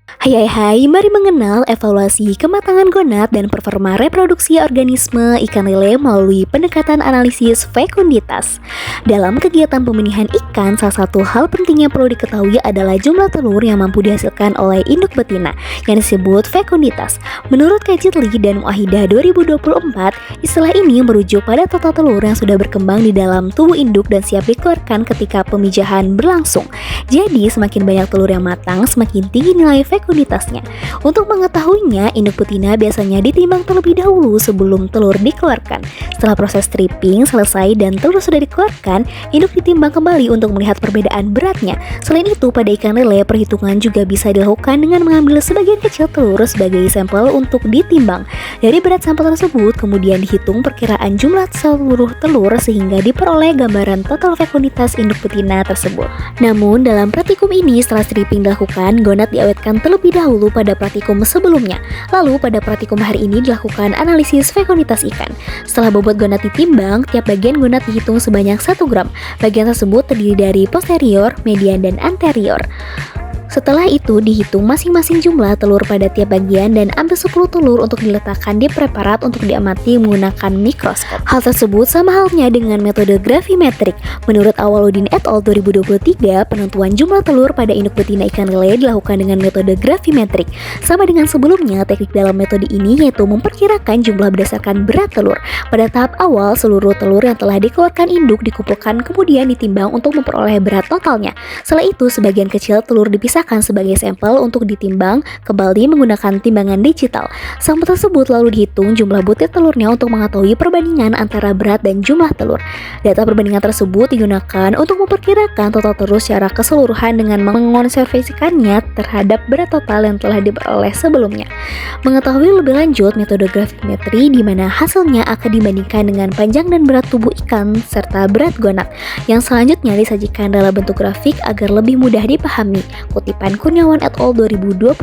Hai, mari mengenal evaluasi kematangan gonad dan performa reproduksi organisme ikan lele melalui pendekatan analisis fekunditas. Dalam kegiatan pemilihan ikan, salah satu hal penting yang perlu diketahui adalah jumlah telur yang mampu dihasilkan oleh induk betina, yang disebut fekunditas. Menurut Kajitli dan Muahidah 2024, istilah ini merujuk pada total telur yang sudah berkembang di dalam tubuh induk dan siap dikeluarkan ketika pemijahan berlangsung. Jadi, semakin banyak telur yang matang, semakin tinggi nilai fekunditasnya. Untuk mengetahuinya, induk betina biasanya ditimbang terlebih dahulu sebelum telur dikeluarkan. Setelah proses stripping selesai dan telur sudah dikeluarkan, induk ditimbang kembali untuk melihat perbedaan beratnya. Selain itu, pada ikan lele, perhitungan juga bisa dilakukan dengan mengambil sebagian kecil telur sebagai sampel untuk ditimbang. Dari berat sampel tersebut, kemudian dihitung perkiraan jumlah seluruh telur sehingga diperoleh gambaran total fekunditas induk betina tersebut. Namun, dalam praktikum ini, setelah stripping dilakukan, gonad diawetkan terlebih dahulu pada praktikum sebelumnya. Lalu pada praktikum hari ini dilakukan analisis fekunditas ikan. Setelah bobot gonad ditimbang, tiap bagian gonad dihitung sebanyak 1 gram. Bagian tersebut terdiri dari posterior, median, dan anterior. Setelah itu dihitung masing-masing jumlah telur pada tiap bagian dan ambil 10 telur untuk diletakkan di preparat untuk diamati menggunakan mikroskop. Hal tersebut sama halnya dengan metode gravimetrik. Menurut Awaludin et al. 2023, penentuan jumlah telur pada induk betina ikan lele dilakukan dengan metode gravimetrik. Sama dengan sebelumnya, teknik dalam metode ini yaitu memperkirakan jumlah berdasarkan berat telur. Pada tahap awal, seluruh telur yang telah dikeluarkan induk dikumpulkan kemudian ditimbang untuk memperoleh berat totalnya. Setelah itu, sebagian kecil telur dipisahkan sebagai sampel untuk ditimbang kembali menggunakan timbangan digital. Sampel tersebut lalu dihitung jumlah butir telurnya untuk mengetahui perbandingan antara berat dan jumlah telur. Data perbandingan tersebut digunakan untuk memperkirakan total telur secara keseluruhan dengan mengonservasikannya terhadap berat total yang telah diperoleh sebelumnya. Mengetahui lebih lanjut metode gravimetri di mana hasilnya akan dibandingkan dengan panjang dan berat tubuh ikan serta berat gonad yang selanjutnya disajikan dalam bentuk grafik agar lebih mudah dipahami. Kutipan Kurniawan et al. 2022.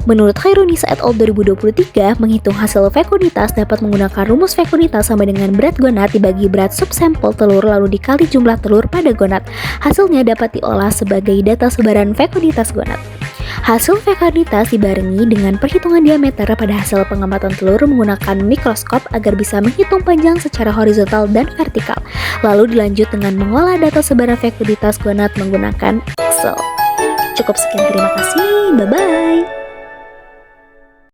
Menurut Khairunisa et al. 2023, menghitung hasil fekunditas dapat menggunakan rumus fekunditas sama dengan berat gonad dibagi berat subsampel telur lalu dikali jumlah telur pada gonad. Hasilnya dapat diolah sebagai data sebaran fekunditas gonad. Hasil fekunditas dibarengi dengan perhitungan diameter pada hasil pengamatan telur menggunakan mikroskop agar bisa menghitung panjang secara horizontal dan vertikal. Lalu dilanjut dengan mengolah data sebaran fekunditas gonad menggunakan Excel. Cukup sekian, terima kasih, bye-bye.